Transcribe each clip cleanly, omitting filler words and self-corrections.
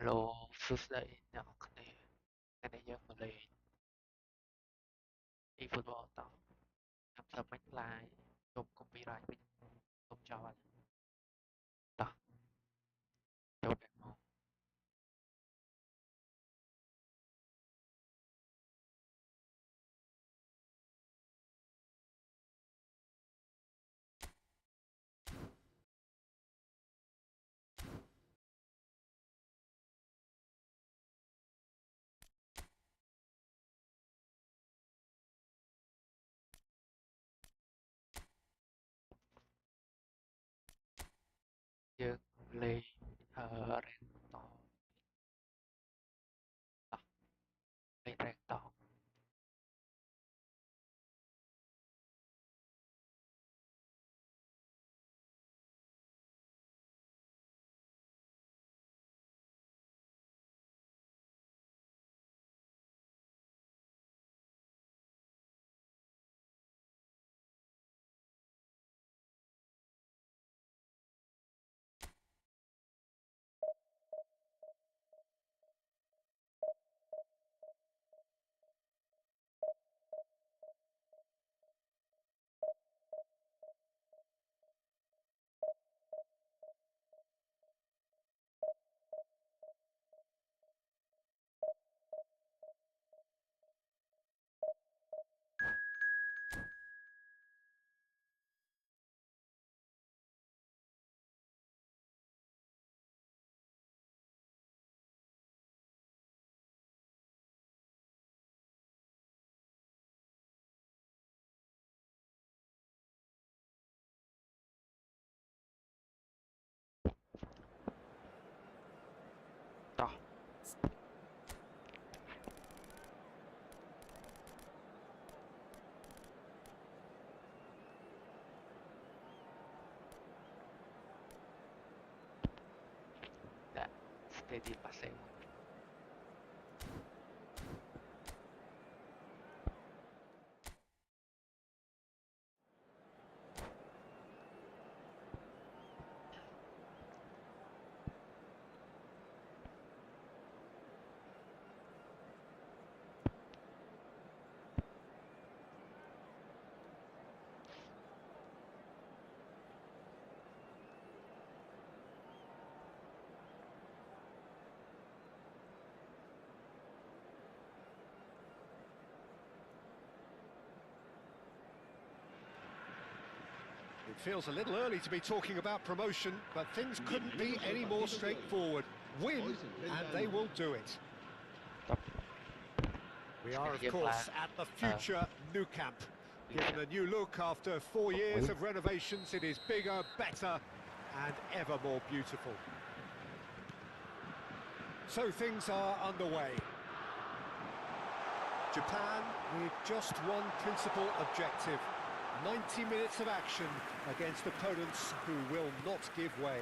Hello សួស្តីអ្នកនរគ្នាថ្ងៃនេះយើងមកលេង Efootball តខ្ញុំធ្វើមិនខ្លាយជប់ copyright វិញទុំចោលហើយតោះចូលបែបមកយើងលេងរ៉េនតតោះលេងរ៉េនតោះដាក់ steady passing It feels a little early to be talking about promotion, but things couldn't be any more straightforward. Win, and they will do it. We are, of course, at the future Nou Camp. Given a new look after 4 years of renovations, it is bigger, better, and ever more beautiful. So things are underway. Japan with just one principal objective. 90 minutes of action against opponents who will not give way.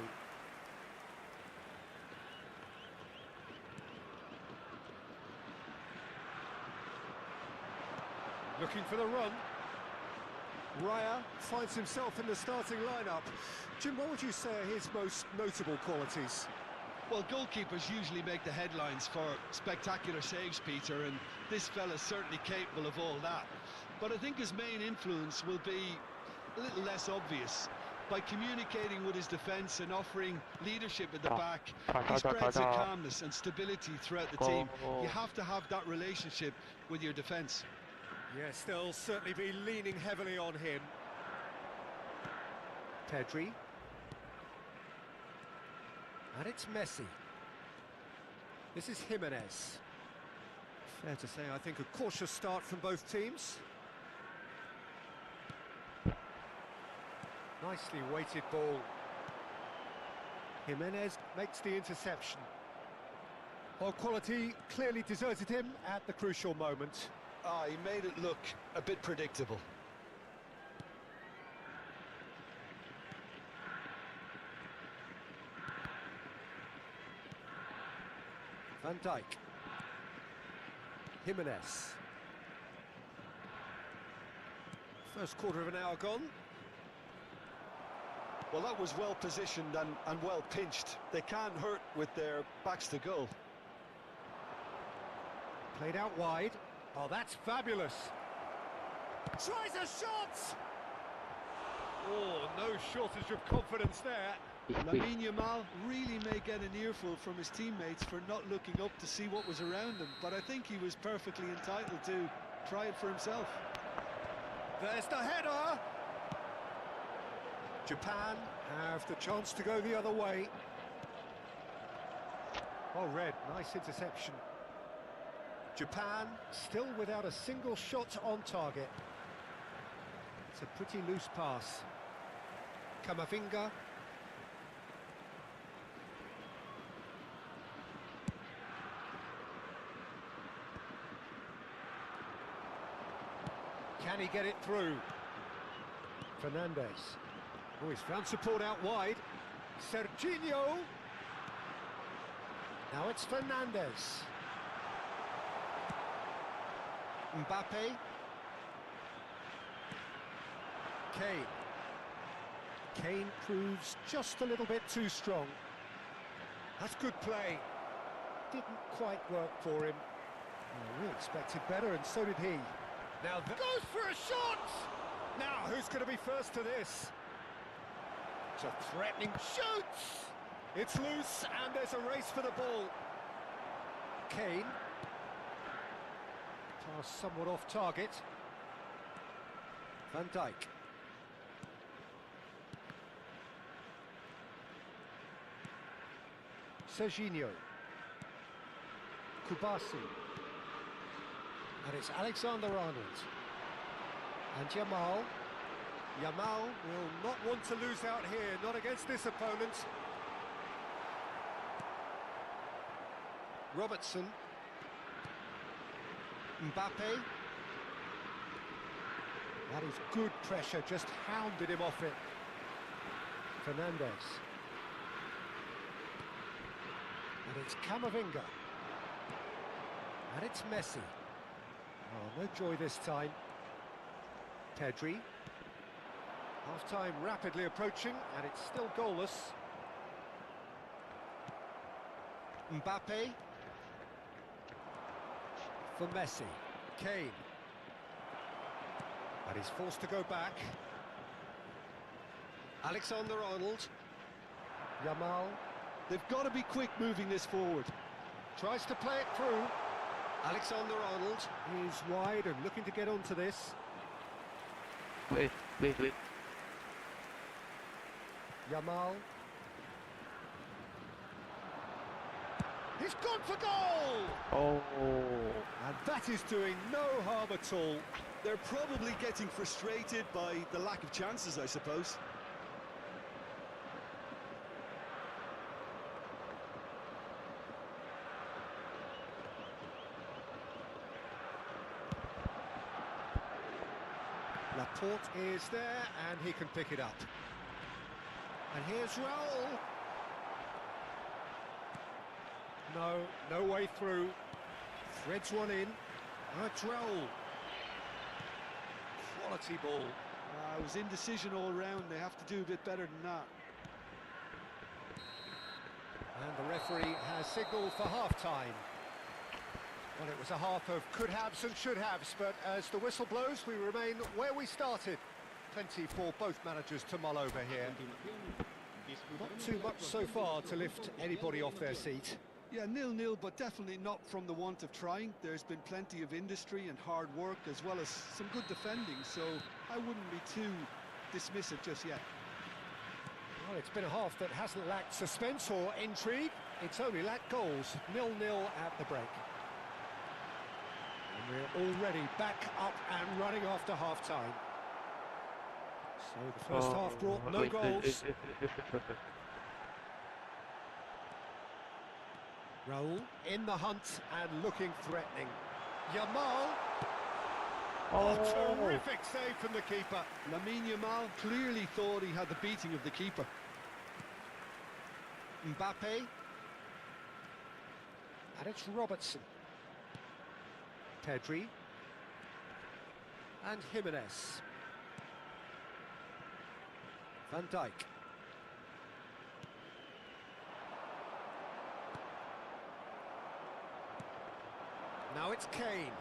Looking for the run. Raya finds himself in the starting lineup. Jim, what would you say are his most notable qualities? Well, goalkeepers usually make the headlines for spectacular saves, Peter, and this fella's certainly capable of all that. But I think his main influence will be a little less obvious. By communicating with his defence and offering leadership at the back, he spreads a calmness and stability throughout the team. You have to have that relationship with your defence. Yes, they'll certainly be leaning heavily on him. Pedri. And it's Messi. This is Jimenez. Fair to say, I think, a cautious start from both teams. Nicely weighted ball. Jimenez makes the interception. Well, quality clearly deserted him at the crucial moment. He made it look a bit predictable. Van Dijk. Jimenez. First quarter of an hour gone. Well, that was well positioned and well pinched. They can't hurt with their backs to goal. Played out wide. Oh, that's fabulous. Tries a shot! Oh, no shortage of confidence there. Lamine Yamal really may get an earful from his teammates for not looking up to see what was around him, but I think he was perfectly entitled to try it for himself. There's the header! Japan have the chance to go the other way. Oh, Red, nice interception. Japan still without a single shot on target. It's a pretty loose pass. Kamavinga. Can he get it through? Fernandez. Oh, he's found support out wide. Serginho. Now it's Fernandez. Mbappe. Kane. Kane proves just a little bit too strong. That's good play. Didn't quite work for him. Oh, we expected better, and so did he. Now goes for a shot! Now, who's going to be first to this? It's a threatening shoot! It's loose, and there's a race for the ball. Kane. Pass somewhat off target. Van Dijk. Serginho. Kubasi. And it's Alexander-Arnold. And Yamal. Yamal will not want to lose out here, not against this opponent. Robertson. Mbappe. That is good pressure, just hounded him off it. Fernandez. And it's Camavinga. And it's Messi. Oh, no joy this time. Pedri. Half-time rapidly approaching, and it's still goalless. Mbappe. For Messi. Kane. And he's forced to go back. Alexander-Arnold. Yamal. They've got to be quick moving this forward. Tries to play it through. Alexander-Arnold is wide and looking to get onto this. Wait. Yamal. He's gone for goal! Oh. And that is doing no harm at all. They're probably getting frustrated by the lack of chances, I suppose. Laporte is there, and he can pick it up. And here's Raul. No way through. Threads one in. That's Raul. Quality ball. It was indecision all round. They have to do a bit better than that. And the referee has signalled for half-time. Well, it was a half of could-haves and should-haves, but as the whistle blows, we remain where we started. Plenty for both managers to mull over here. Not too much so far to lift anybody off their seat. Yeah, 0-0, but definitely not from the want of trying. There's been plenty of industry and hard work, as well as some good defending, so I wouldn't be too dismissive just yet. Well, it's been a half that hasn't lacked suspense or intrigue. It's only lacked goals. 0-0 at the break. And we're already back up and running after half-time. So the first half brought no goals. Raul in the hunt and looking threatening. Yamal. Oh, terrific save from the keeper. Lamine Yamal clearly thought he had the beating of the keeper. Mbappe. And it's Robertson. Pedri. And Jimenez. Van Dijk. Now it's Kane.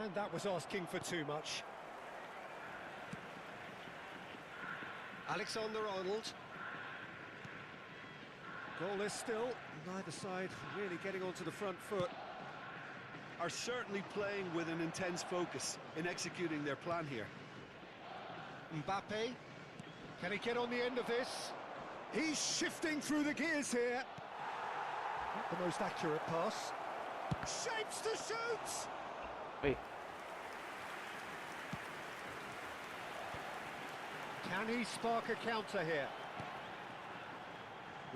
And that was asking for too much. Alexander-Arnold. Goalless still, neither side really getting onto the front foot. Are certainly playing with an intense focus in executing their plan here. Mbappe, can he get on the end of this? He's shifting through the gears here. Not the most accurate pass. Shapes to shoot! Wait. Can he spark a counter here?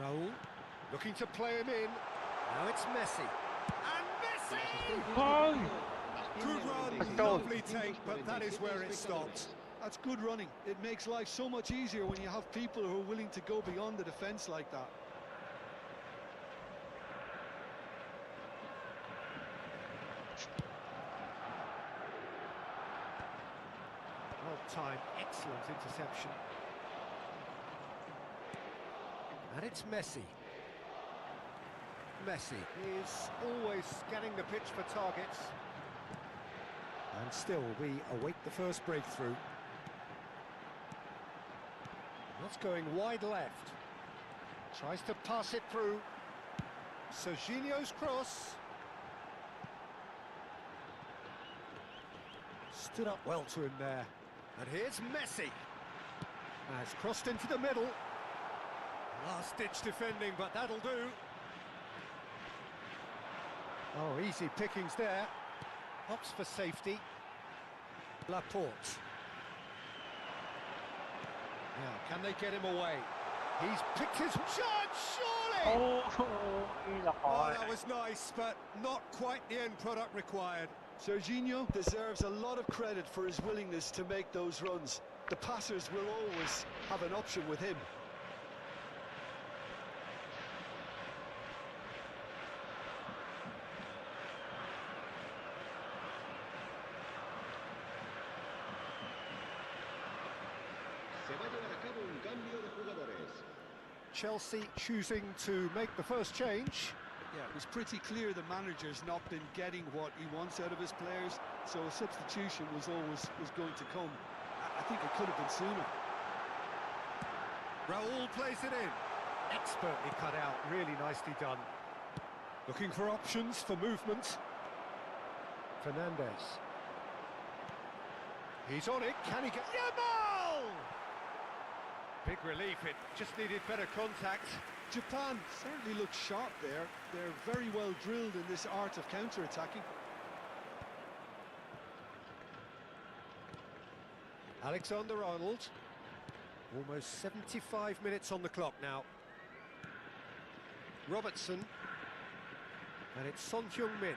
Raul, looking to play him in. Now it's Messi. And Messi! Oh! Good run, lovely take, but that is where it stopped. That's good running. It makes life so much easier when you have people who are willing to go beyond the defence like that. Well timed, excellent interception. And it's Messi. Messi is always scanning the pitch for targets. And still, we await the first breakthrough. That's going wide left. Tries to pass it through. Serginho's cross. Stood up well to him there. And here's Messi. Has crossed into the middle. Last-ditch defending, but that'll do. Oh, easy pickings there. Opts for safety. Laporte. Now, can they get him away? He's picked his shot, surely! Oh, that was nice, but not quite the end product required. Serginho deserves a lot of credit for his willingness to make those runs. The passers will always have an option with him. Chelsea choosing to make the first change. Yeah, it was pretty clear the manager's not been getting what he wants out of his players, so a substitution was going to come. I think it could have been sooner. Raul plays it in. Expertly cut out, really nicely done. Looking for options for movement. Fernandez. He's on it, can he get... Yamal! Big relief, it just needed better contact. Japan certainly looks sharp there. They're very well drilled in this art of counter-attacking. Alexander-Arnold. Almost 75 minutes on the clock now. Robertson. And it's Son Heung-min.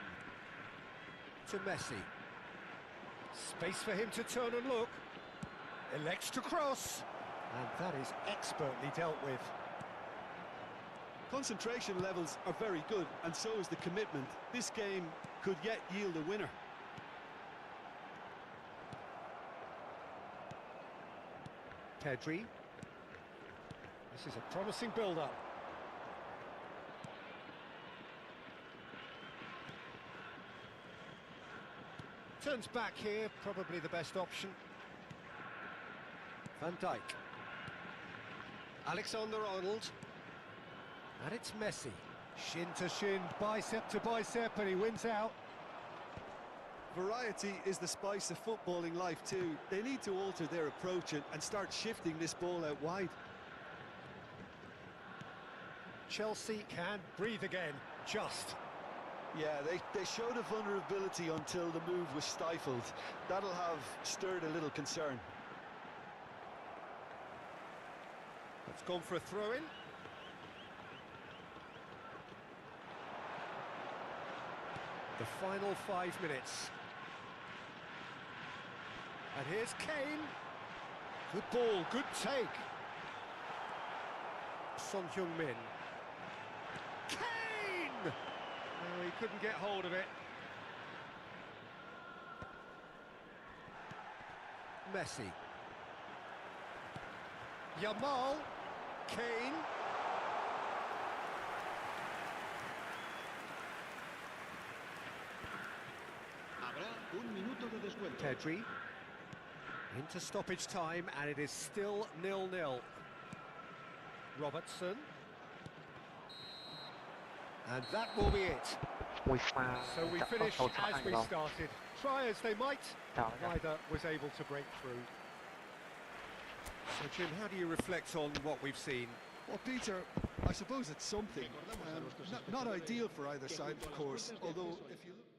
To Messi. Space for him to turn and look. Elects to cross. And that is expertly dealt with. Concentration levels are very good, and so is the commitment. This game could yet yield a winner. Pedri. This is a promising build-up. Turns back here, probably the best option. Van Dijk. Alexander-Arnold. And it's Messi. Shin to shin, bicep to bicep, and he wins out. Variety is the spice of footballing life too. They need to alter their approach and start shifting this ball out wide. Chelsea can breathe again, just. Yeah, they showed a vulnerability until the move was stifled. That'll have stirred a little concern. It's gone for a throw-in. The final 5 minutes. And here's Kane. Good ball, good take. Son Heung-min. Kane! Oh, he couldn't get hold of it. Messi. Yamal. Kane. Pedri into stoppage time, and it is still 0-0. Robertson, and that will be it. មួយស្មើ So we ចាប់ finish ចូលឆ្ងាយ as we ម្ដង started. Try as they might, ចោល neither was able to break through. So Jim, how do you reflect on what we've seen? Well, Peter, I suppose it's something. Not ideal for either side, of course, although if you look...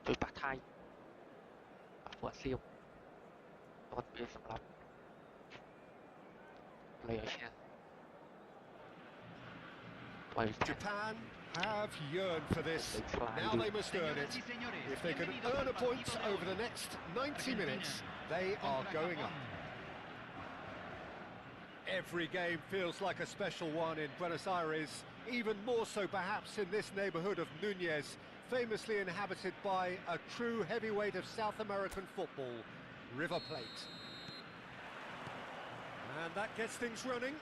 ជួយប៉ះថៃពួកសៀវតតវាសម្រាប់លេឲ្យឈ្នះ Japan have yearned for this. Now they must earn it. If they can earn a point over the next 90 minutes, they are going up. Every game feels like a special one in Buenos Aires, even more so perhaps in this neighbourhood of Núñez, famously inhabited by a true heavyweight of South American football, River Plate. And that gets things running.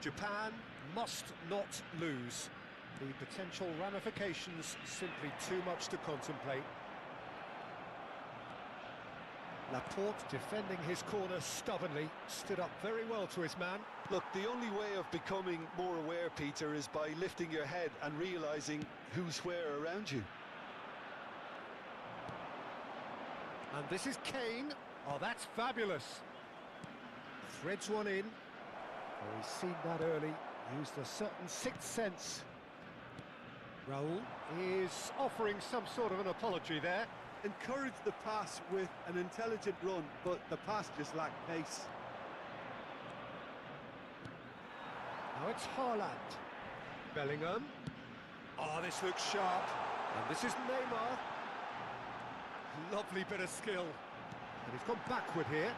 Japan must not lose. The potential ramifications simply too much to contemplate. Laporte defending his corner stubbornly, stood up very well to his man. Look, the only way of becoming more aware, Peter, is by lifting your head and realising who's where around you. And this is Kane. Oh, that's fabulous. Threads one in. Oh, he's seen that early, used a certain sixth sense. Raul is offering some sort of an apology there. Encouraged the pass with an intelligent run, but the pass just lacked pace. Now it's Haaland. Bellingham. Oh, this looks sharp. And this is Neymar. Lovely bit of skill. And he's gone backward here.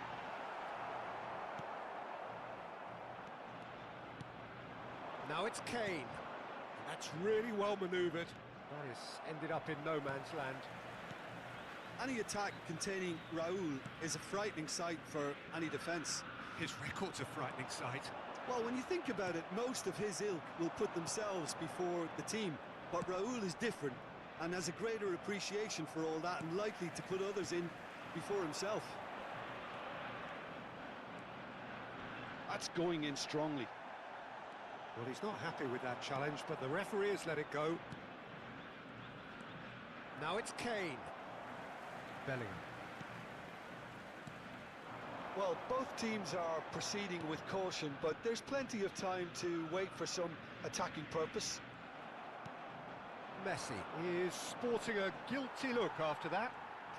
Now it's Kane. That's really well manoeuvred. That has ended up in no man's land. Any attack containing Raul is a frightening sight for any defence. His record's a frightening sight. Well, when you think about it, most of his ilk will put themselves before the team. But Raul is different and has a greater appreciation for all that and likely to put others in before himself. That's going in strongly. Well, he's not happy with that challenge, but the referee has let it go. Now it's Kane. Bellingham. Well, both teams are proceeding with caution, but there's plenty of time to wait for some attacking purpose. Messi is sporting a guilty look after that.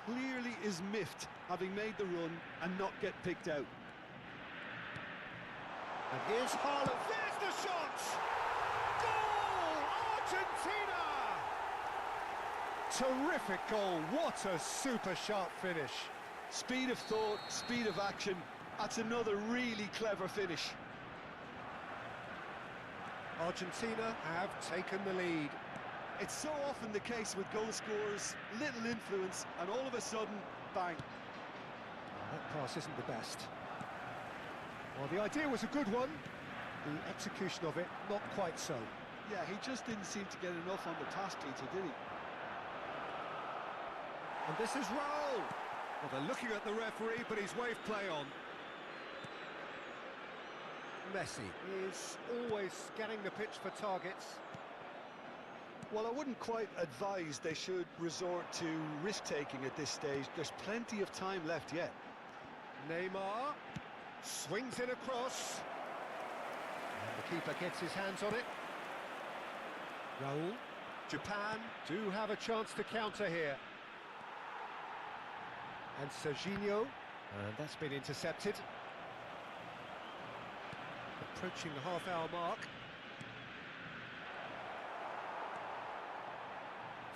Clearly is miffed, having made the run and not get picked out. And here's Haaland. There's the shot! Goal! Argentina! Terrific goal. What a super sharp finish. Speed of thought, speed of action. That's another really clever finish. Argentina have taken the lead. It's so often the case with goal scorers, little influence, and all of a sudden, bang. That pass isn't the best. Well, the idea was a good one. The execution of it, not quite so. Yeah, he just didn't seem to get enough on the pass, Peter, did he? And this is Raul. Well, they're looking at the referee, but he's waved play on. Messi is always scanning the pitch for targets. Well, I wouldn't quite advise they should resort to risk-taking at this stage. There's plenty of time left yet. Neymar swings in across. And the keeper gets his hands on it. Raul. Japan do have a chance to counter here. And Serginho. And that's been intercepted. Approaching the half-hour mark.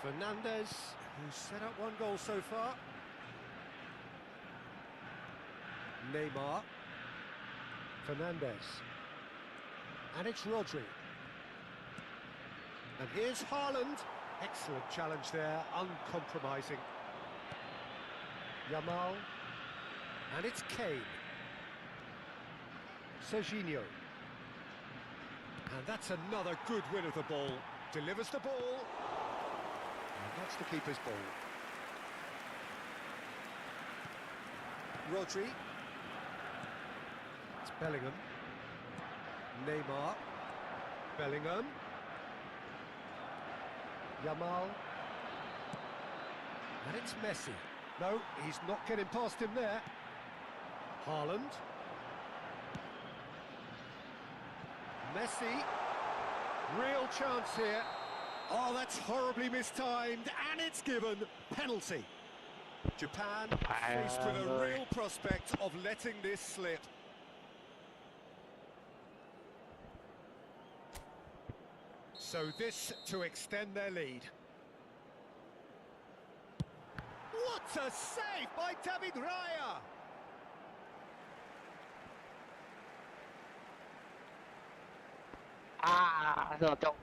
Fernandez, who's set up one goal so far. Neymar. Fernandez. And it's Rodri. And here's Haaland. Excellent challenge there, uncompromising. Yamal. And it's Kane. Serginho. And that's another good win of the ball. Delivers the ball. And that's the keeper's ball. Rodri. It's Bellingham. Neymar. Bellingham. Yamal. And it's Messi. No, he's not getting past him there. Haaland. Messi. Real chance here. Oh, that's horribly mistimed, and it's given. Penalty. Japan faced with a real prospect of letting this slip. So this to extend their lead. What a save by David Raya! Rồi chồng.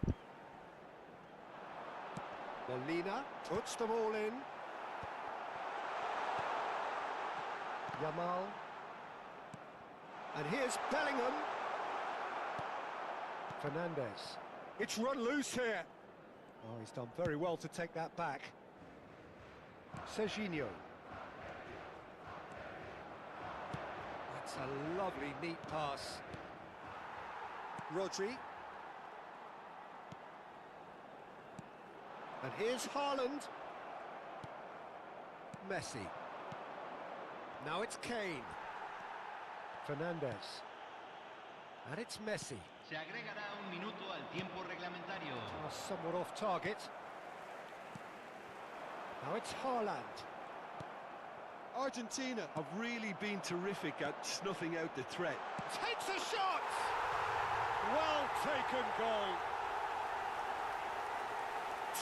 Molina puts them all in. Yamal. And here's Bellingham. Fernandez. It's run loose here. Oh, he's done very well to take that back. Serginho. That's a lovely, neat pass. Rodri. And here's Haaland. Messi. Now it's Kane. Fernandez. And it's Messi. Se agregará un minuto al tiempo reglamentario. Somewhat off target. Now it's Haaland. Argentina have really been terrific at snuffing out the threat. Takes a shot! Well taken goal.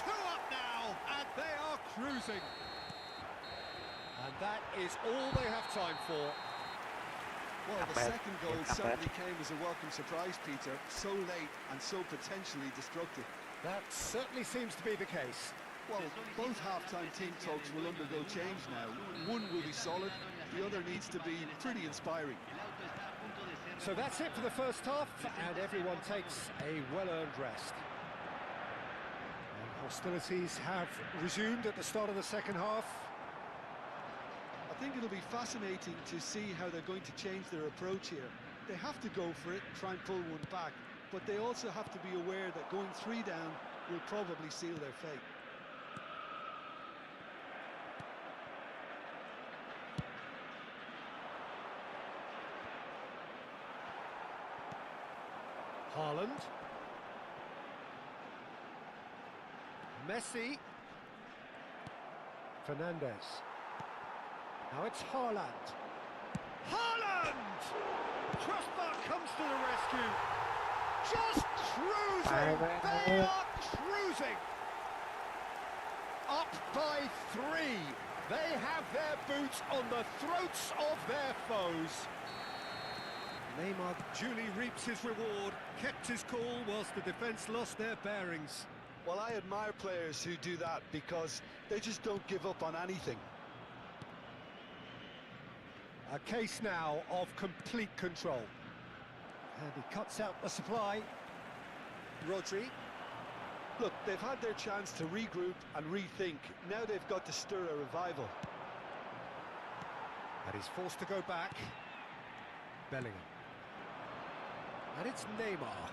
2 up now, and they are cruising. And that is all they have time for. Well, the second goal certainly came as a welcome surprise, Peter. So late and so potentially destructive. That certainly seems to be the case. Well, both half-time team talks will undergo change now. One will be solid, the other needs to be pretty inspiring. So that's it for the first half, and everyone takes a well-earned rest. And hostilities have resumed at the start of the second half. I think it'll be fascinating to see how they're going to change their approach here. They have to go for it, try and pull one back, but they also have to be aware that going 3 down will probably seal their fate. Haaland. Messi. Fernandez. Now it's Haaland. Haaland! Crossbar comes to the rescue. Just cruising! They are cruising! Up by 3. They have their boots on the throats of their foes. Neymar duly reaps his reward, kept his cool whilst the defence lost their bearings. Well, I admire players who do that because they just don't give up on anything. A case now of complete control. And he cuts out the supply. Rodri. Look, they've had their chance to regroup and rethink. Now they've got to stir a revival. And he's forced to go back. Bellingham. And it's Neymar.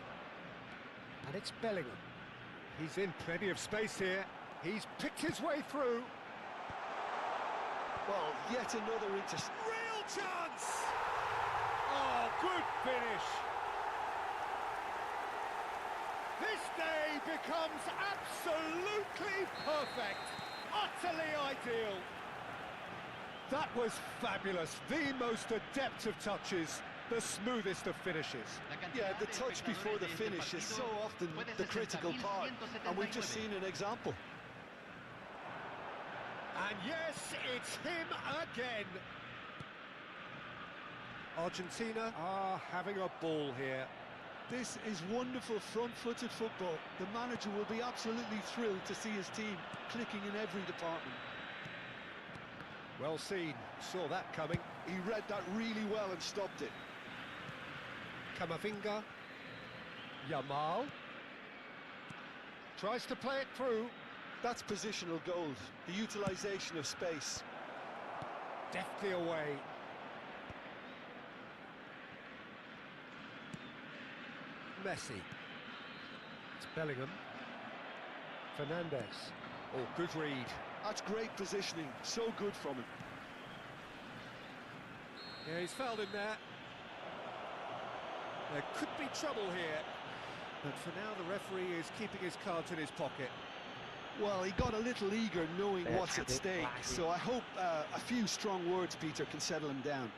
And it's Bellingham. He's in plenty of space here. He's picked his way through. Well, yet another Real chance! Oh, good finish. This day becomes absolutely perfect. Utterly ideal. That was fabulous. The most adept of touches. The smoothest of finishes. Yeah, the touch before the finish is so often the critical part, and we've just seen an example. And yes, it's him again. Argentina are having a ball here. This is wonderful front-footed football. The manager will be absolutely thrilled to see his team clicking in every department. Well seen, saw that coming. He read that really well and stopped it. Camavinga. Yamal. Tries to play it through. That's positional gold, the utilisation of space. Deftly away. Messi. It's Bellingham. Fernandez. Oh, good read. That's great positioning, so good from him. Yeah, he's fouled him there. There could be trouble here. But for now, the referee is keeping his cards in his pocket. Well, he got a little eager knowing what's at stake, so I hope a few strong words, Peter, can settle him down.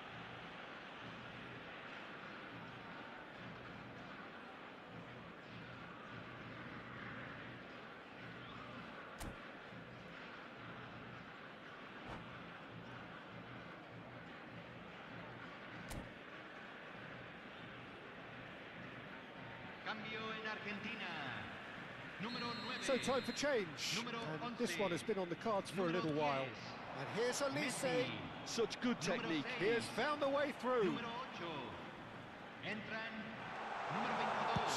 So time for change. And this one has been on the cards for a little while. And here's Elise. Such good technique. He has found the way through.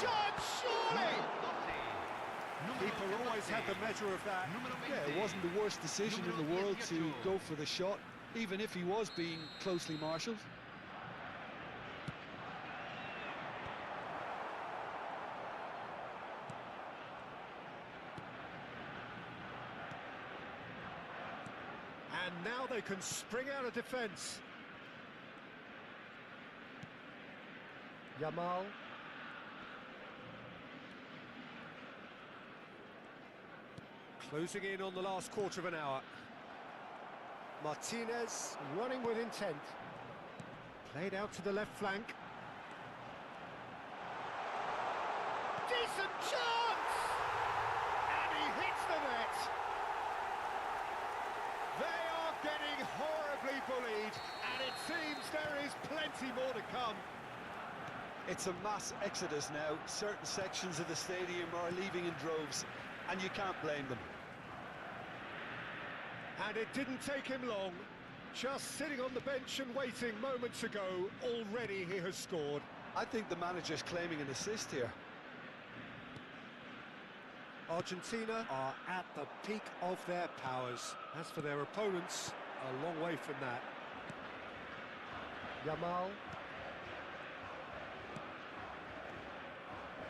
Shot, surely! Keeper always had the measure of that. Yeah, it wasn't the worst decision in the world to go for the shot, even if he was being closely marshalled. And now they can spring out of defence. Yamal. Closing in on the last quarter of an hour. Martinez running with intent. Played out to the left flank. Decent chance! And he hits the net. They are getting horribly bullied, and it seems there is plenty more to come. It's a mass exodus now. Certain sections of the stadium are leaving in droves, and you can't blame them. And it didn't take him long. Just sitting on the bench and waiting moments ago, already he has scored. I think the manager's claiming an assist here. Argentina are at the peak of their powers. As for their opponents, a long way from that. Yamal.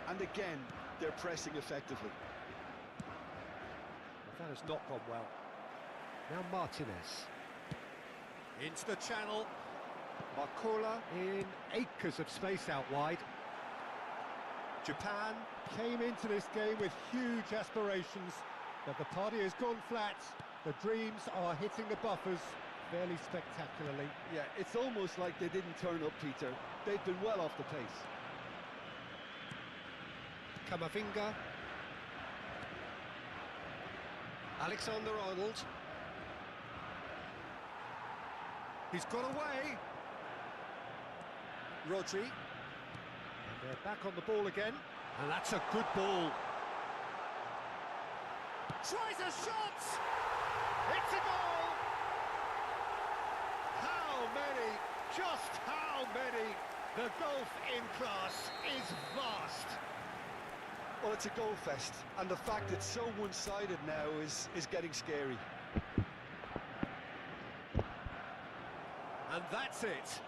And again, they're pressing effectively. That has not gone well. Now Martinez. Into the channel. Barcola in acres of space out wide. Japan came into this game with huge aspirations, but the party has gone flat. The dreams are hitting the buffers fairly spectacularly. Yeah, it's almost like they didn't turn up, Peter. They've been well off the pace. Camavinga. Alexander-Arnold. He's got away. Rodri. And they're back on the ball again. And that's a good ball. Tries a shot! It's a goal! How many? Just how many? The gulf in class is vast. Well, it's a goal fest, and the fact it's so one-sided now is getting scary. And that's it.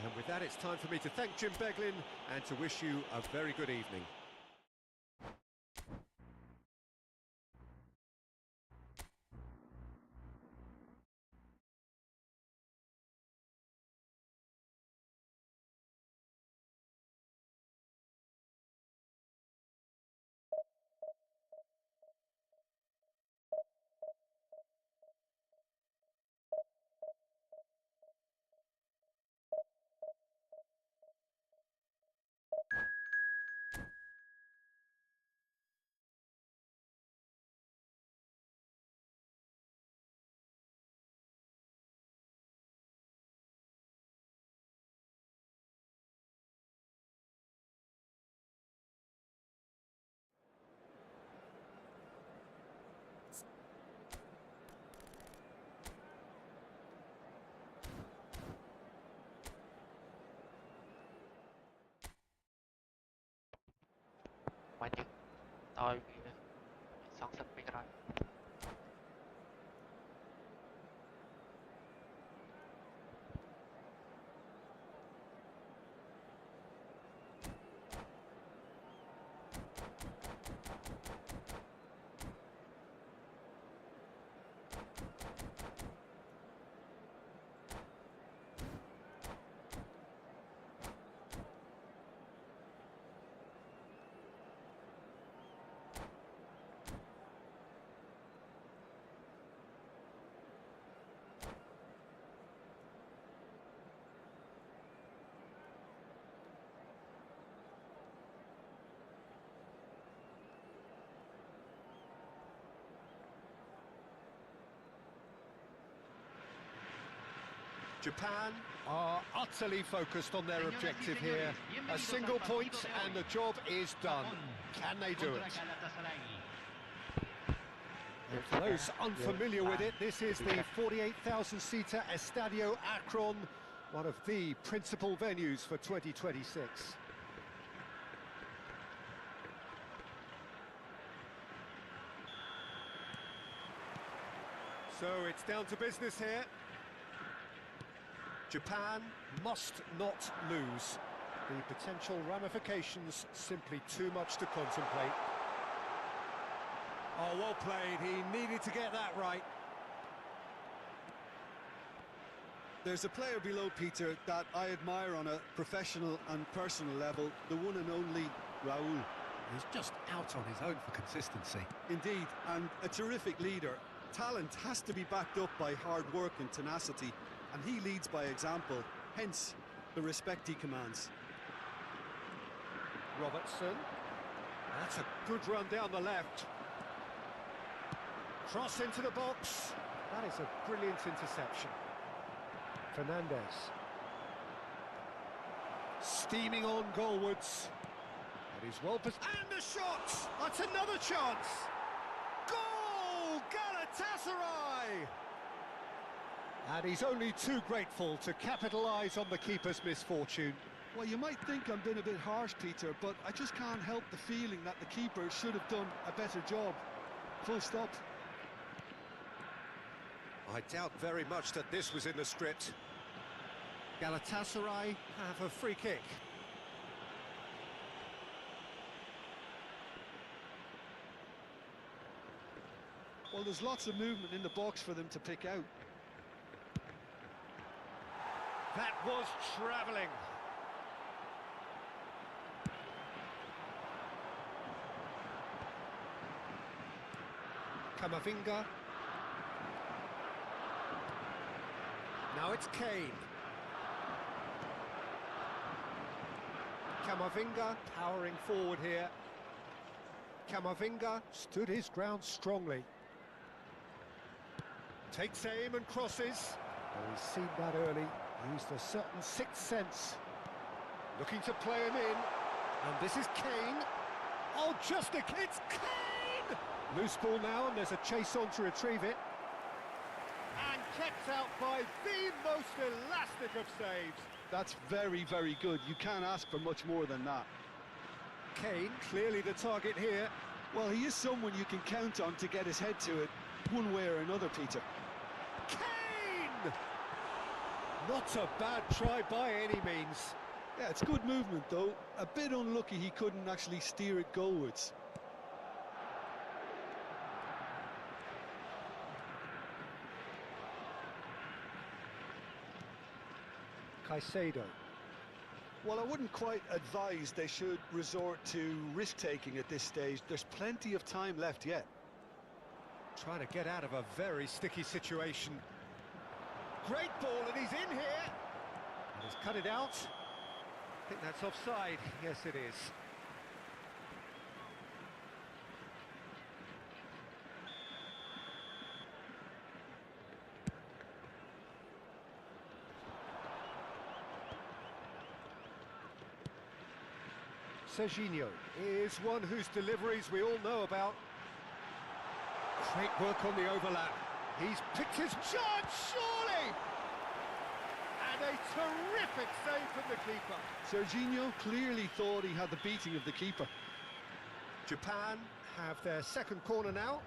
And with that, it's time for me to thank Jim Beglin and to wish you a very good evening. mà những tôi son sạch bị rồi Japan are utterly focused on their objective here. A single point and the job is done. Can they do it? And for those unfamiliar with it, this is the 48,000-seater Estadio Akron, one of the principal venues for 2026. So it's down to business here. Japan must not lose. The potential ramifications simply too much to contemplate. Oh, well played. He needed to get that right. There's a player below, Peter, that I admire on a professional and personal level, the one and only Raul. He's just out on his own for consistency. Indeed, and a terrific leader. Talent has to be backed up by hard work and tenacity, and he leads by example, hence the respect he commands. Robertson. That's a good run down the left. Cross into the box. That is a brilliant interception. Fernandez. Steaming on goalwards. That is well positioned. And the shot! That's another chance! Goal! Galatasaray! And he's only too grateful to capitalise on the keeper's misfortune. Well, you might think I'm being a bit harsh, Peter, but I just can't help the feeling that the keeper should have done a better job. Full stop. I doubt very much that this was in the script. Galatasaray have a free kick. Well, there's lots of movement in the box for them to pick out. That was travelling. Camavinga. Now it's Kane. Camavinga powering forward here. Camavinga stood his ground strongly. Takes aim and crosses. Oh, he's seen that early. Used a certain sixth sense. Looking to play him in. And this is Kane. Oh, just a... It's Kane! Loose ball now, and there's a chase on to retrieve it. And kept out by the most elastic of saves. That's very, very good. You can't ask for much more than that. Kane, clearly the target here. Well, he is someone you can count on to get his head to it, one way or another, Peter. Kane! Not a bad try by any means. Yeah, it's good movement, though. A bit unlucky he couldn't actually steer it goalwards. Caicedo. Well, I wouldn't quite advise they should resort to risk-taking at this stage. There's plenty of time left yet. Trying to get out of a very sticky situation. Great ball, and he's in here. And he's cut it out. I think that's offside. Yes, it is. Serginho is one whose deliveries we all know about. Great work on the overlap. He's picked his chance, surely! And a terrific save from the keeper. Serginho clearly thought he had the beating of the keeper. Japan have their second corner now.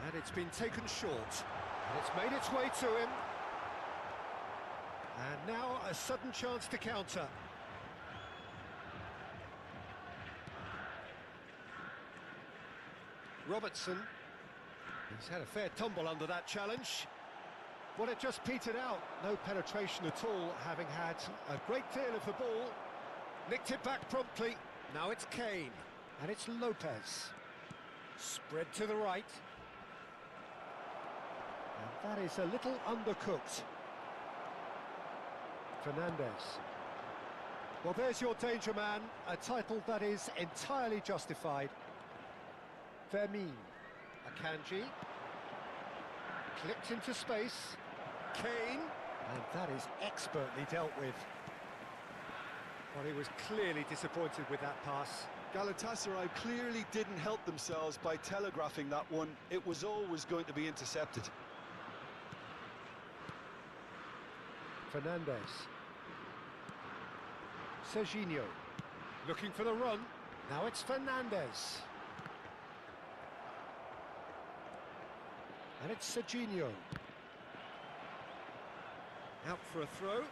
And it's been taken short. And it's made its way to him. And now a sudden chance to counter. Robertson. He's had a fair tumble under that challenge. Well, it just petered out. No penetration at all, having had a great deal of the ball. Nicked it back promptly. Now it's Kane. And it's Lopez. Spread to the right. And that is a little undercooked. Fernandez. Well, there's your danger man. A title that is entirely justified. Vermin, Akanji, clipped into space, Kane, and that is expertly dealt with. Well, he was clearly disappointed with that pass. Galatasaray clearly didn't help themselves by telegraphing that one. It was always going to be intercepted. Fernandez. Serginho, looking for the run. Now it's Fernandez. And it's Serginho. Out for a throw.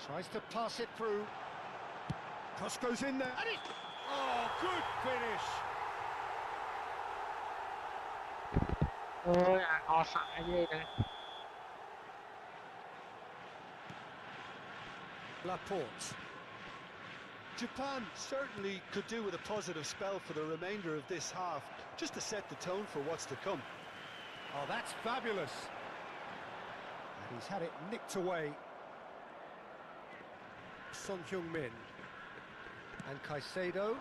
Tries to pass it through. Cross goes in there. And it's... Oh, good finish. โอ้ยอ่านออกสายเลยนะ Laporte. Japan certainly could do with a positive spell for the remainder of this half, just to set the tone for what's to come. Oh, that's fabulous. And he's had it nicked away. Son Heung-min. And Caicedo.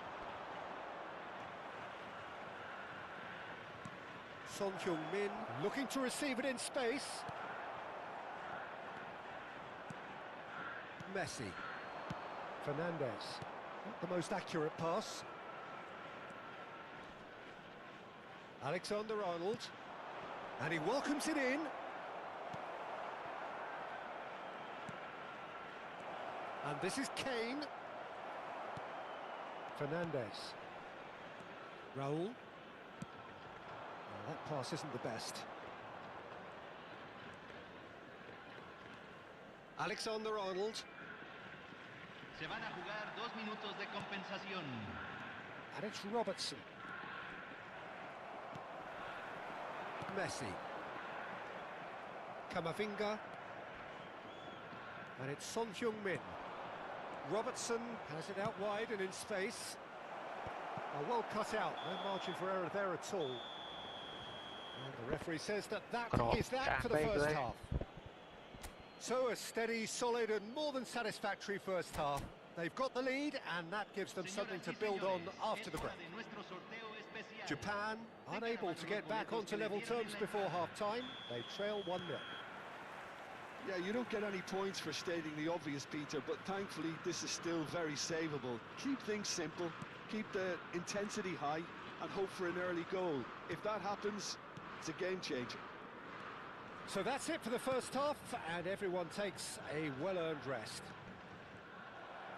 Son Heung-min looking to receive it in space. Messi. Fernandez. Not the most accurate pass. Alexander-Arnold. And he welcomes it in. And this is Kane. Fernandez. Raul. Well, that pass isn't the best. Alexander-Arnold. Se van a jugar 2 minutos de compensación. And it's Robertson. Messi. Camavinga. And it's Son Heung-min. Robertson has it out wide and in space. Well cut out, no margin for error there at all. And the referee says that is that for the first half. So a steady, solid and more than satisfactory first half. They've got the lead and that gives them something to build on after the break. Japan unable to get back onto level terms before half-time. They trail 1-0. Yeah, you don't get any points for stating the obvious, Peter, but thankfully this is still very savable. Keep things simple, keep the intensity high, and hope for an early goal. If that happens, it's a game changer. So that's it for the first half, and everyone takes a well-earned rest.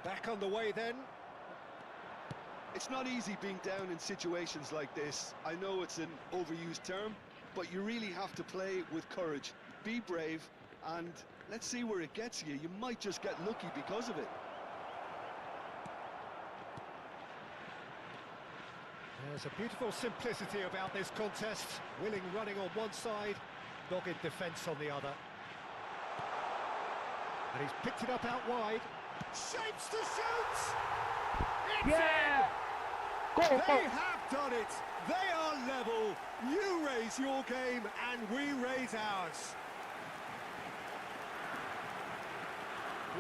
Back on the way then. It's not easy being down in situations like this. I know it's an overused term, but you really have to play with courage. Be brave, and let's see where it gets you. You might just get lucky because of it. There's a beautiful simplicity about this contest. Willing running on one side, dogged defence on the other. And he's picked it up out wide. Shapes to shoot! Yeah! Go, They go! have done it! They are level! You raise your game and we raise ours.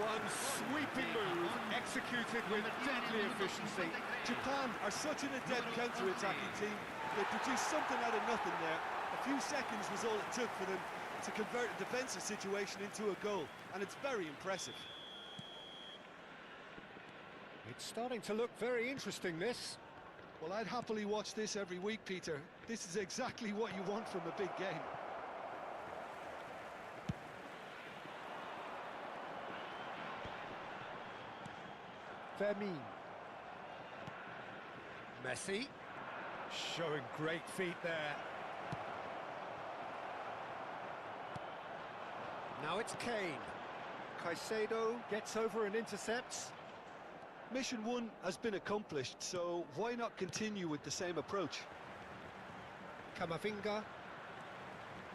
One sweeping move, executed with deadly efficiency. Japan are such an adept counter-attacking team. They produced something out of nothing there. A few seconds was all it took for them to convert a defensive situation into a goal, and it's very impressive. It's starting to look very interesting, this. Well, I'd happily watch this every week, Peter. This is exactly what you want from a big game. Vermin. Messi. Showing great feet there. Now it's Kane. Caicedo gets over and intercepts. Mission 1 has been accomplished, so why not continue with the same approach? Camavinga.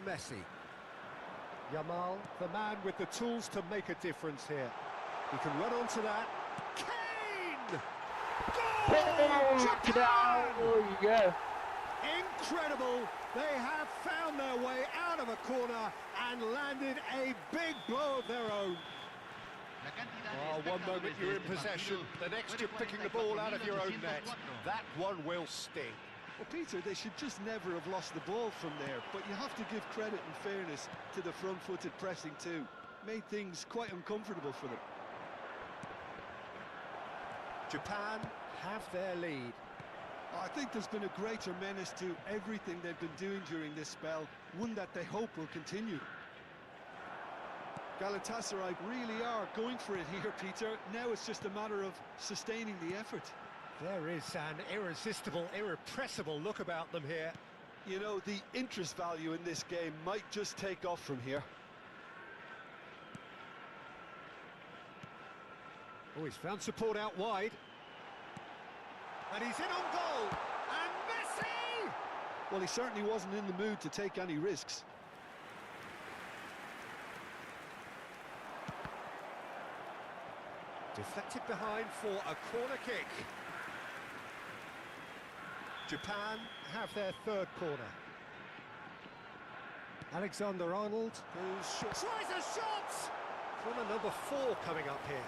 Messi. Yamal, the man with the tools to make a difference here. He can run onto that. Kane! Goal! Japan! Oh, yeah. Incredible! They have found their way out of a corner and landed a big blow of their own. Oh, one moment you're in possession, the next you're picking the ball out of your own net. That one will sting. Well, Peter, they should just never have lost the ball from there, but you have to give credit and fairness to the front-footed pressing too. Made things quite uncomfortable for them. Japan have their lead. I think there's been a greater menace to everything they've been doing during this spell, one that they hope will continue. Galatasaray really are going for it here, Peter. Now it's just a matter of sustaining the effort. There is an irresistible, irrepressible look about them here. You know, the interest value in this game might just take off from here. Oh, he's found support out wide. And he's in on goal! And Messi! Well, he certainly wasn't in the mood to take any risks. Deflected behind for a corner kick. Japan have their third corner. Alexander-Arnold, who's tries a shot! Corner number 4 coming up here.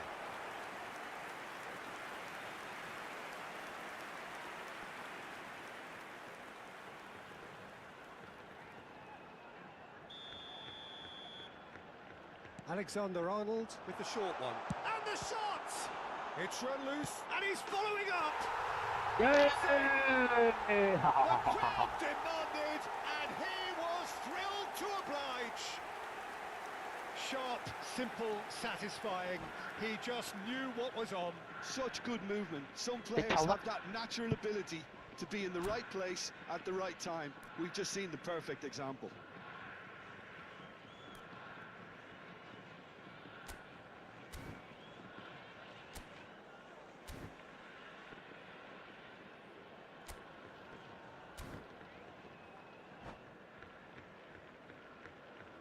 Alexander-Arnold with the short one. And the shot! It's run loose, and he's following up! Yeah. The crowd demanded, and he was thrilled to oblige. Sharp, simple, satisfying. He just knew what was on. Such good movement. Some players have that natural ability to be in the right place at the right time. We've just seen the perfect example.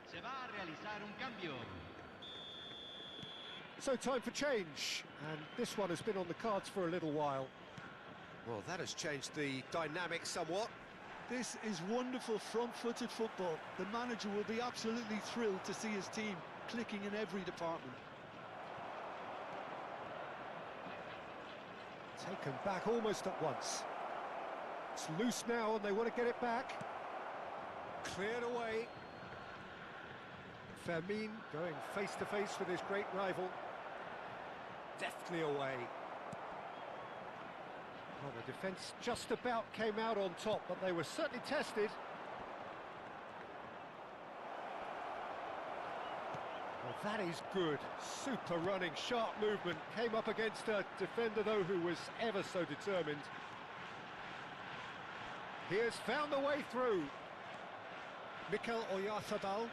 Se va a realizar un cambio. So time for change, and this one has been on the cards for a little while. Well, that has changed the dynamic somewhat. This is wonderful front-footed football. The manager will be absolutely thrilled to see his team clicking in every department. Taken back almost at once. It's loose now and they want to get it back. Cleared away. Fermin going face to face with his great rival. Deftly away. Well, the defence just about came out on top, but they were certainly tested. Well, that is good. Super running, sharp movement. Came up against a defender, though, who was ever so determined. He has found a way through. Mikel Oyarzabal.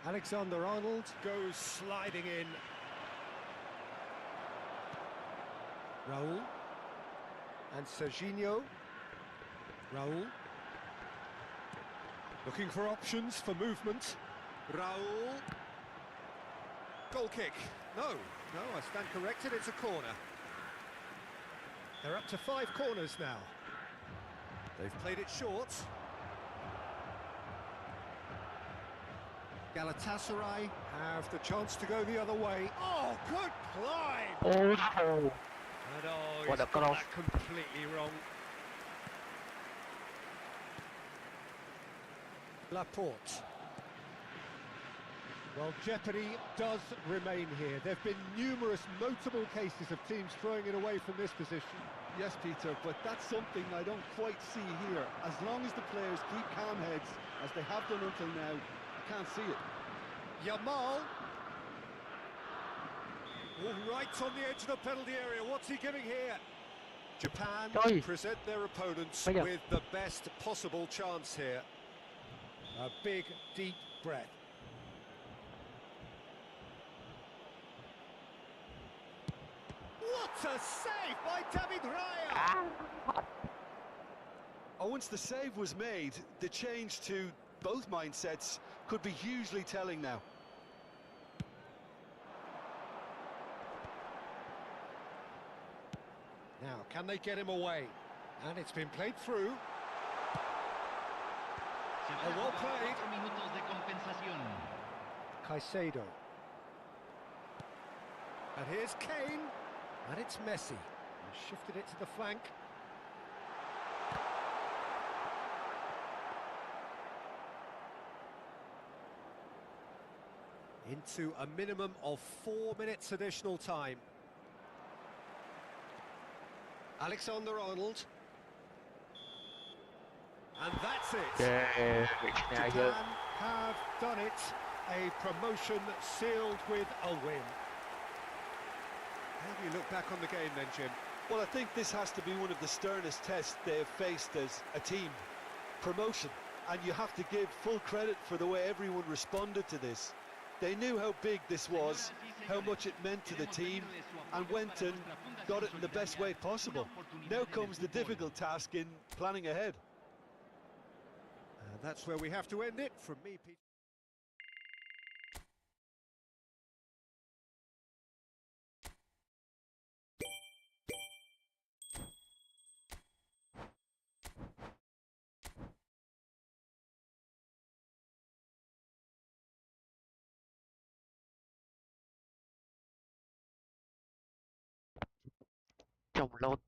Alexander-Arnold goes sliding in. Raul. And Serginho. Raul. Looking for options for movement. Raul. Goal kick. No, I stand corrected, it's a corner. They're up to 5 corners now. They've played it short. Galatasaray have the chance to go the other way. Oh, good climb! Oh, And he's what a got cross. that completely wrong. Laporte. Well, jeopardy does remain here. There have been numerous notable cases of teams throwing it away from this position. Yes, Peter, but that's something I don't quite see here. As long as the players keep calm heads, as they have done until now, I can't see it. Yamal. Oh, right on the edge of the penalty area. What's he giving here? Japan Oi. present their opponents Oi. with the best possible chance here. A big, deep breath. What a save by David Raya! Oh, once the save was made, the change to both mindsets could be hugely telling now. Now, can they get him away? And it's been played through. Se Oh, van a well jugar played. 4 minutos de compensación. Caicedo. And here's Kane. And it's Messi. He shifted it to the flank. Into a minimum of 4 minutes additional time. Alexander-Arnold. And that's it. yeah, Japan have done it. A promotion sealed with a win. How do you look back on the game then, Jim? Well, I think this has to be one of the sternest tests they have faced as a team. Promotion. And you have to give full credit for the way everyone responded to this. They knew how big this was, how much it meant to the team, and went and got it in the best way possible. Now comes the difficult task in planning ahead. And that's where we have to end it. From me, Pete. trồng lốt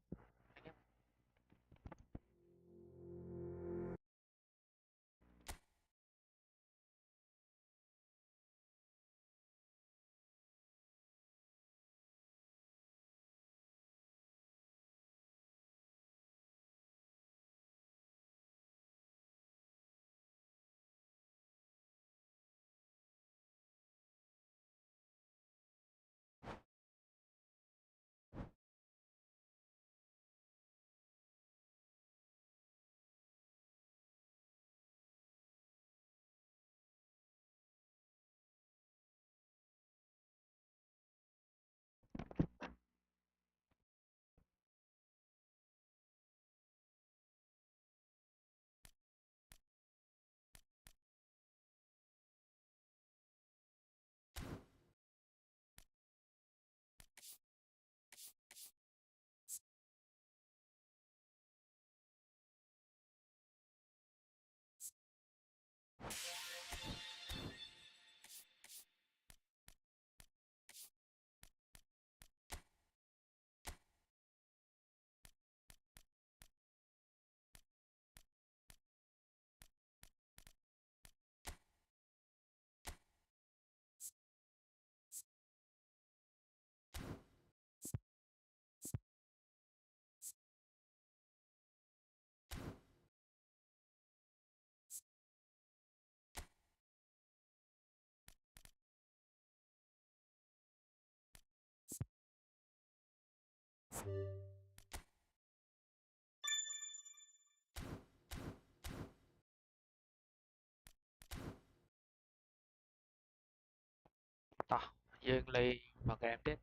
តោះយើងលេងមួយហ្គេមទៀត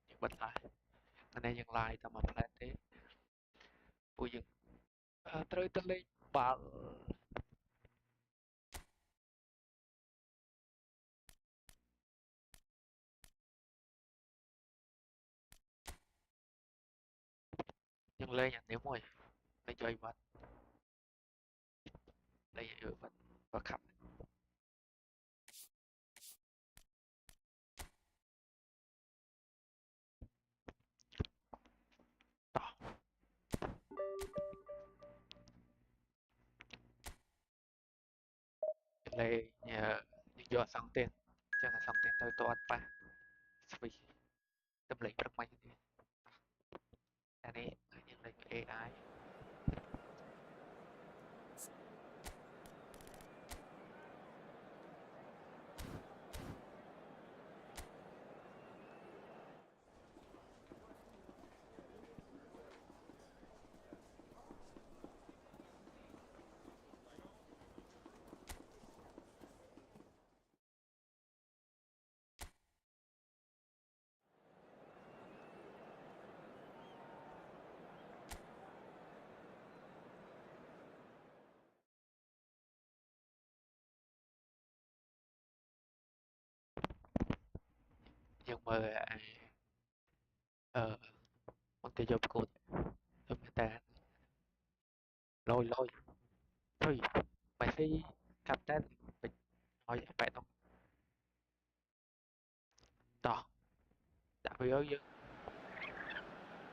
យើងបិទឡាយថ្ងៃនេះយើងឡាយតែមួយផ្លែតទេពួកយើងត្រូវទៅលេងបាល់យើងលេងអានេះមួយលេងជួយបាត់លេងឲ្យបាត់បើខាប់តោះលេងយើងយកអសង្កទៀតចឹងអសង្កទៀតទៅតអត់ប៉ះស្វីតម្លេងព្រឹកមិញទៀតអានេះយើងលេង AI យើងមើលមកទៅយកប្រកួតទៅមើលតែលយជួយម៉េស៊ីកាប់តែពេចឲ្យប៉ែតនោះតោះដាក់វាយើង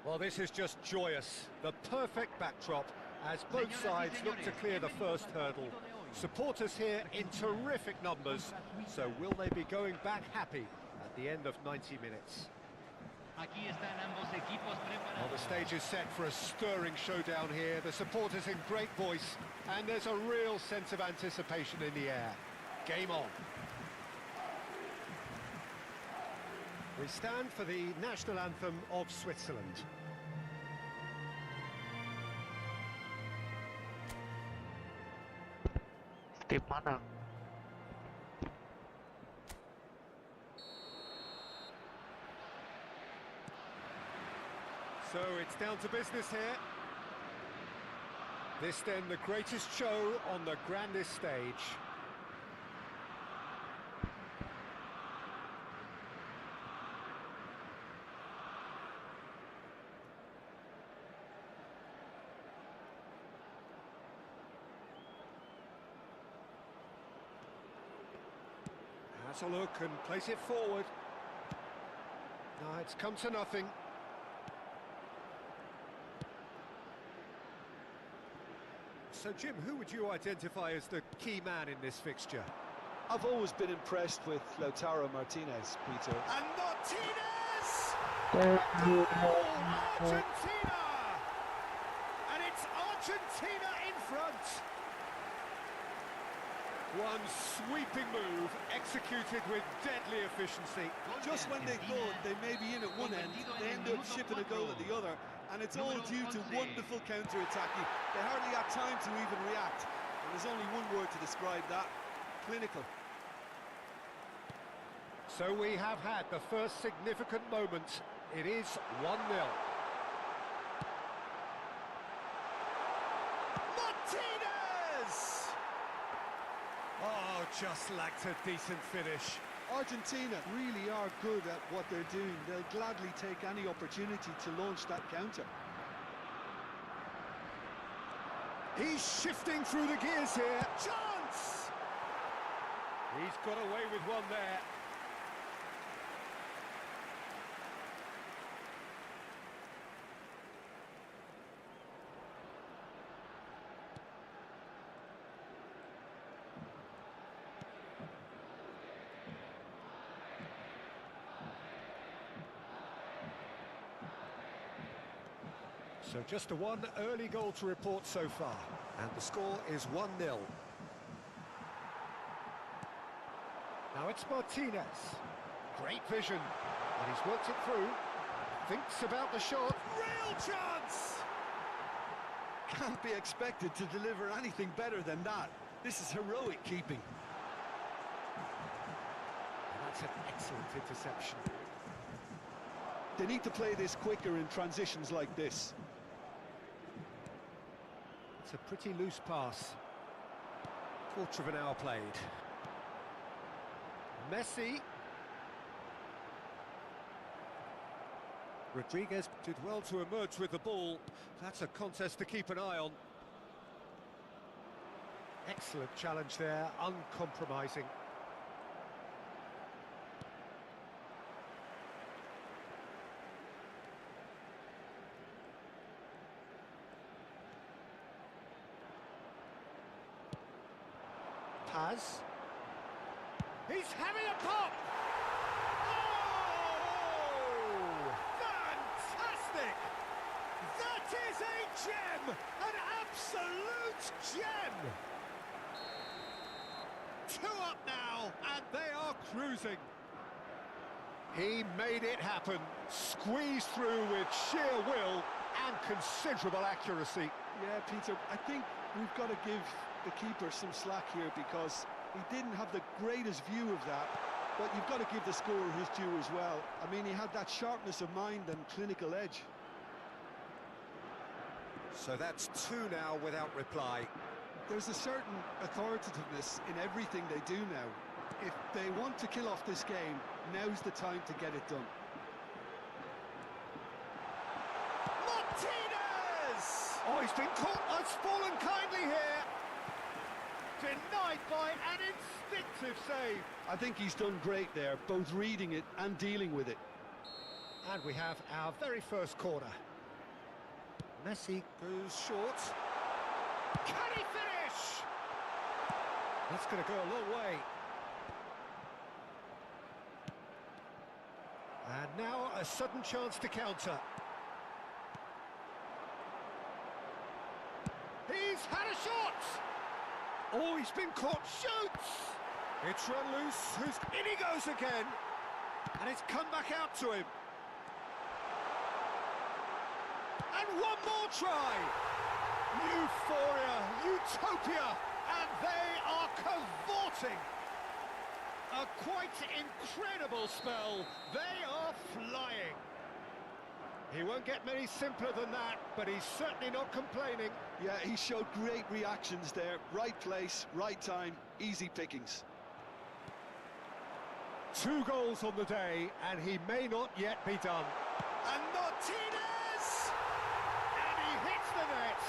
Well, this is just joyous. The perfect backdrop as both sides look to clear the first hurdle. Supporters here in terrific numbers, so will they be going back happy at the end of 90 minutes? Well, the stage is set for a stirring showdown here. The supporters in great voice, and there's a real sense of anticipation in the air. Game on. We stand for the national anthem of Switzerland. Tim mana? So it's down to business here. This then the greatest show on the grandest stage. Has a look and plays it forward. No, it's come to nothing. So, Jim, who would you identify as the key man in this fixture? I've always been impressed with Lautaro Martinez, Peter. And Martinez! Goal! Argentina! And it's Argentina in front! One sweeping move, executed with deadly efficiency. Just when they thought they may be in at one end, they end up shipping a goal at the other. And it's all due to wonderful counter-attacking. They hardly had time to even react. And there's only one word to describe that: clinical. So we have had the first significant moment. It is 1-0. Martinez! Oh, just lacked a decent finish. Argentina really are good at what they're doing. They'll gladly take any opportunity to launch that counter. He's shifting through the gears here. Chance! He's got away with one there. So just a one early goal to report so far, and the score is 1-0. Now it's Martinez. Great vision, and he's worked it through. Thinks about the shot. Real chance! Can't be expected to deliver anything better than that. This is heroic keeping. That's an excellent interception. They need to play this quicker in transitions like this. It's a pretty loose pass. Quarter of an hour played. Messi. Rodriguez did well to emerge with the ball. That's a contest to keep an eye on. Excellent challenge there, uncompromising. Paz. He's having a pop! That is a gem! An absolute gem! 2 up now, and they are cruising. He made it happen, squeezed through with sheer will and considerable accuracy. Yeah, Peter, I think we've got to give the keeper some slack here because he didn't have the greatest view of that, but you've got to give the scorer his due as well. I mean, he had that sharpness of mind and clinical edge. So that's 2 now without reply. There's a certain authoritativeness in everything they do now. If they want to kill off this game, now's the time to get it done. Martinez! Oh, he's been caught. It's fallen kindly here. Denied by an instinctive save. I think he's done great there, both reading it and dealing with it. And we have our very first corner. Messi goes short. Can he finish? That's going to go a long way. And now a sudden chance to counter. He's had a shot! Oh, he's been caught, shoots! It's run loose, in he goes again! And it's come back out to him. And one more try! Euphoria, utopia, and they are cavorting! A quite incredible spell. They are flying. He won't get many simpler than that, but he's certainly not complaining. Yeah, he showed great reactions there. Right place, right time, easy pickings. 2 goals on the day, and he may not yet be done. And Martinez! And he hits the net.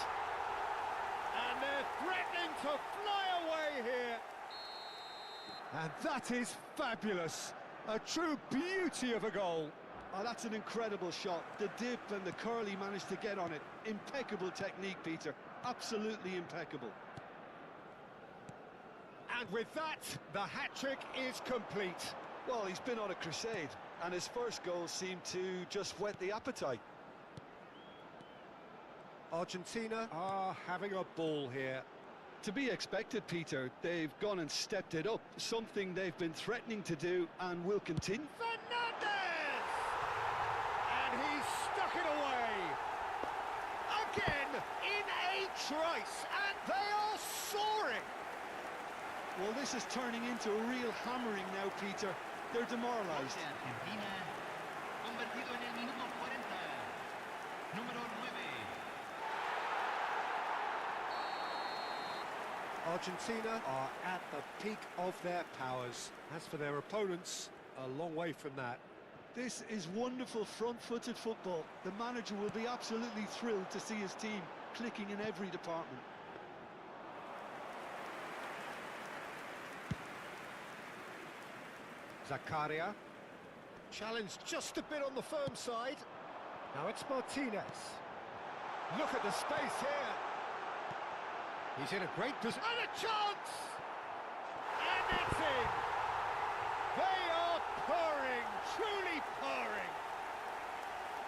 And they're threatening to fly away here. And that is fabulous. A true beauty of a goal. Oh, that's an incredible shot. The dip and the curl he managed to get on it. Impeccable technique, Peter. Absolutely impeccable. And with that, the hat-trick is complete. Well, he's been on a crusade, and his first goal seemed to just whet the appetite. Argentina are having a ball here. To be expected, Peter. They've gone and stepped it up. Something they've been threatening to do and will continue. Fernandez! And he's stuck it away. Again, in a trice, and they are soaring. Well, this is turning into a real hammering now, Peter. They're demoralised. Argentina, convertido en el minuto 40. Número 9. Argentina are at the peak of their powers. As for their opponents, a long way from that. This is wonderful front-footed football. The manager will be absolutely thrilled to see his team clicking in every department. Zakaria. Challenged just a bit on the firm side. Now it's Martinez. Look at the space here. He's in a great position. And a chance! And it's in! They are purring, truly purring.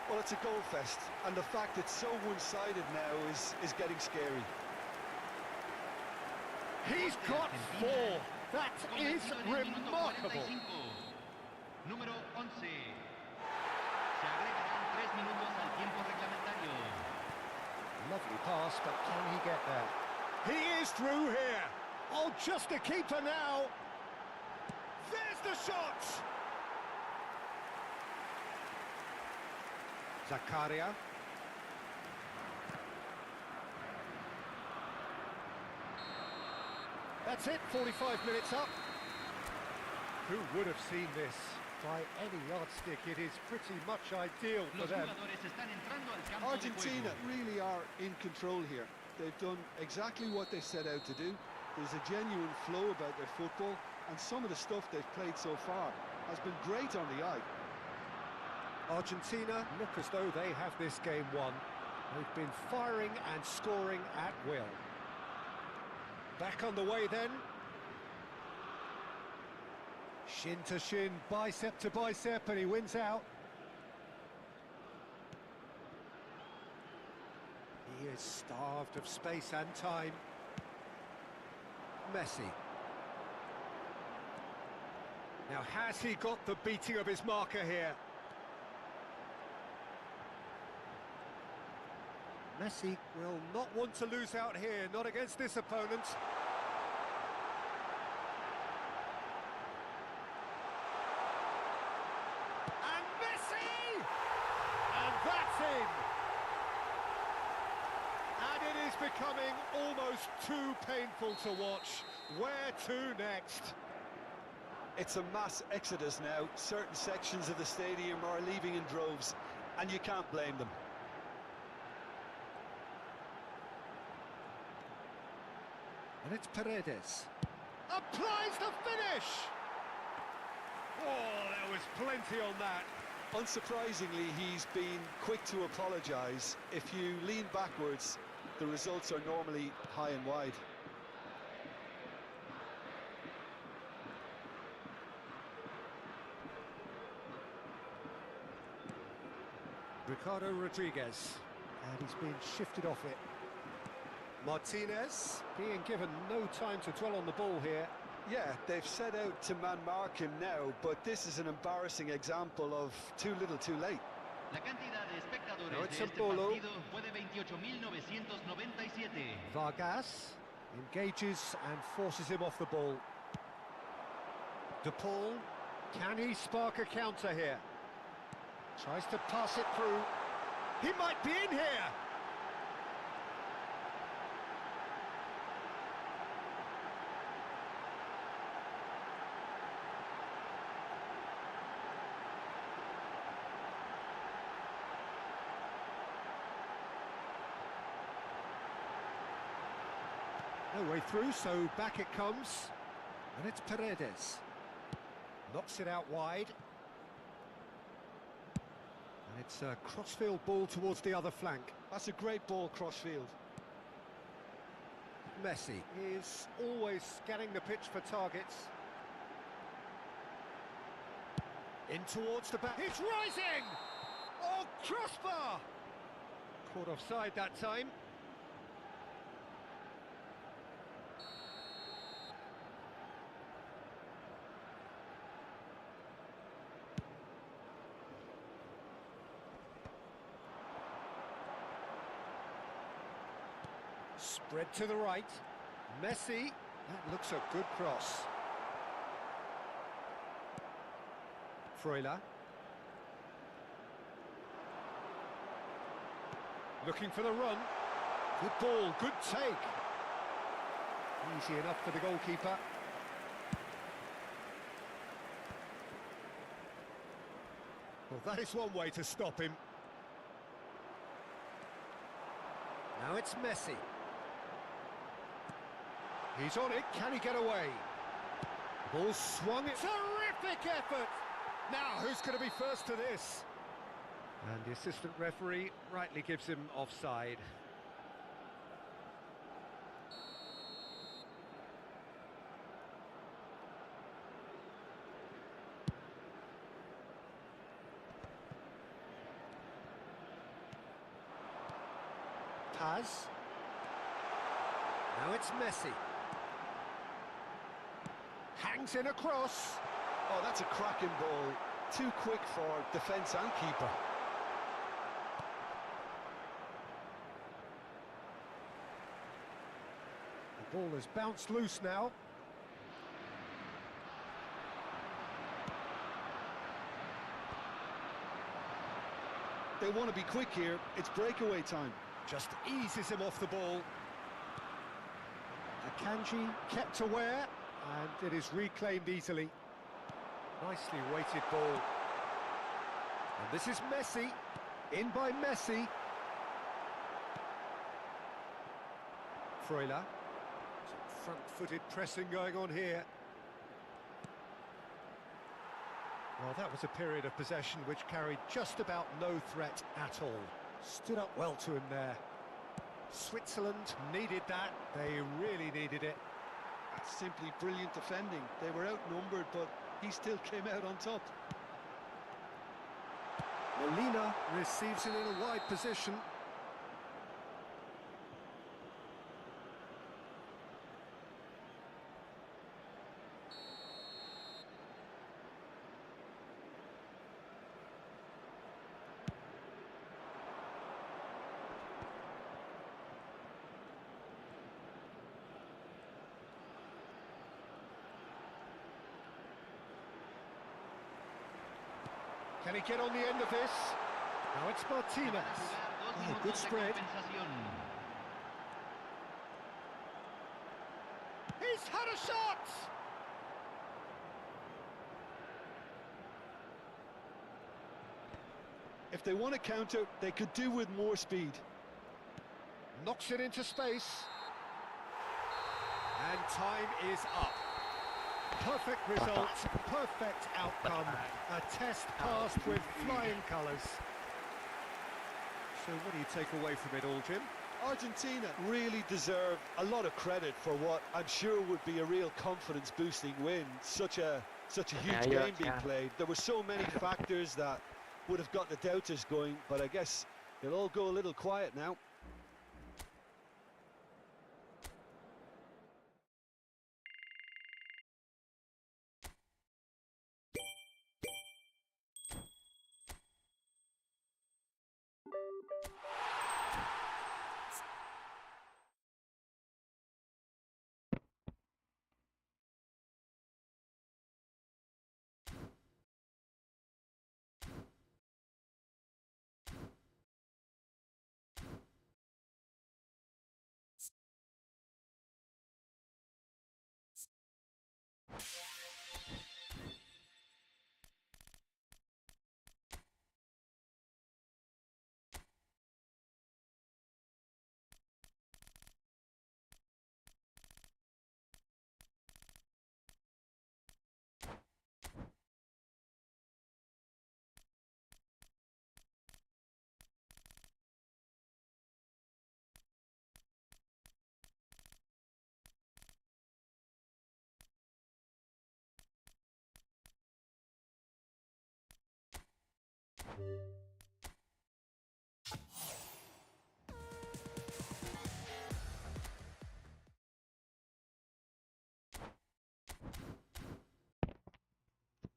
Well, it's a goal fest, and the fact it's so one-sided now is getting scary. He's got 4. That is remarkable. Número 11. Se agrega 3 minutos al tiempo reglamentario. Lovely pass, but can he get there? He is through here. Oh, just a keeper now. There's the shot. Zakaria. That's it, 45 minutes up. Who would have seen this? By any yardstick, it is pretty much ideal for Los them. jugadores están entrando al campo de Argentina juego. really are in control here. They've done exactly what they set out to do. There's a genuine flow about their football, and some of the stuff they've played so far has been great on the eye. Argentina look as though they have this game won. They've been firing and scoring at will. Back on the way then. Shin to shin, bicep to bicep, and he wins out. He is starved of space and time. Messi. Now, has he got the beating of his marker here? Messi will not want to lose out here, not against this opponent. And Messi! And that's in! And it is becoming almost too painful to watch. Where to next? It's a mass exodus now. Certain sections of the stadium are leaving in droves, and you can't blame them. And it's Paredes. Applies the finish! Oh, there was plenty on that. Unsurprisingly, he's been quick to apologise. If you lean backwards, the results are normally high and wide. Ricardo Rodriguez, and he's been shifted off it. Martinez being given no time to dwell on the ball here. Yeah, they've set out to man-mark him now, but this is an embarrassing example of too little too late. La cantidad de espectadores No, it's de a este polo. partido fue de 28.997. Vargas engages and forces him off the ball. De Paul, can he spark a counter here? Tries to pass it through. He might be in here! No way through, so back it comes. And it's Paredes. Knocks it out wide. And it's a crossfield ball towards the other flank. That's a great ball cross-field. Messi is always scanning the pitch for targets. In towards the back. It's rising! Oh, crossbar! Caught offside that time. Spread to the right. Messi. That looks a good cross. Freuler. Looking for the run. Good ball, good take. Easy enough for the goalkeeper. Well, that is one way to stop him. Now it's Messi. He's on it, can he get away? Ball swung, terrific effort! Now, who's going to be first to this? And the assistant referee rightly gives him offside. Paz. Now it's Messi. Hangs in a cross. Oh, that's a cracking ball. Too quick for defence and keeper. Ball has bounced loose now. They want to be quick here. It's breakaway time. Just eases him off the ball. Akanji kept aware, and it is reclaimed easily. Nicely weighted ball. And this is Messi. In by Messi. Freuler. Some front-footed pressing going on here. Well, that was a period of possession which carried just about no threat at all. Stood up well to him there. Switzerland needed that. They really needed it. That's simply brilliant defending. They were outnumbered, but he still came out on top. Molina receives it in a wide position. Can he get on the end of this? Now it's Martinez. Oh, good spread. He's had a shot! If they want to counter, they could do with more speed. Knocks it into space. And time is up. Perfect result, perfect outcome. A test passed with flying colours. So what do you take away from it all, Jim? Argentina really deserve a lot of credit for what I'm sure would be a real confidence-boosting win. Such a huge game being played. There were so many factors that would have got the doubters going, but I guess they'll all go a little quiet now.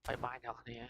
Bye bye អ្នកនរគ្នា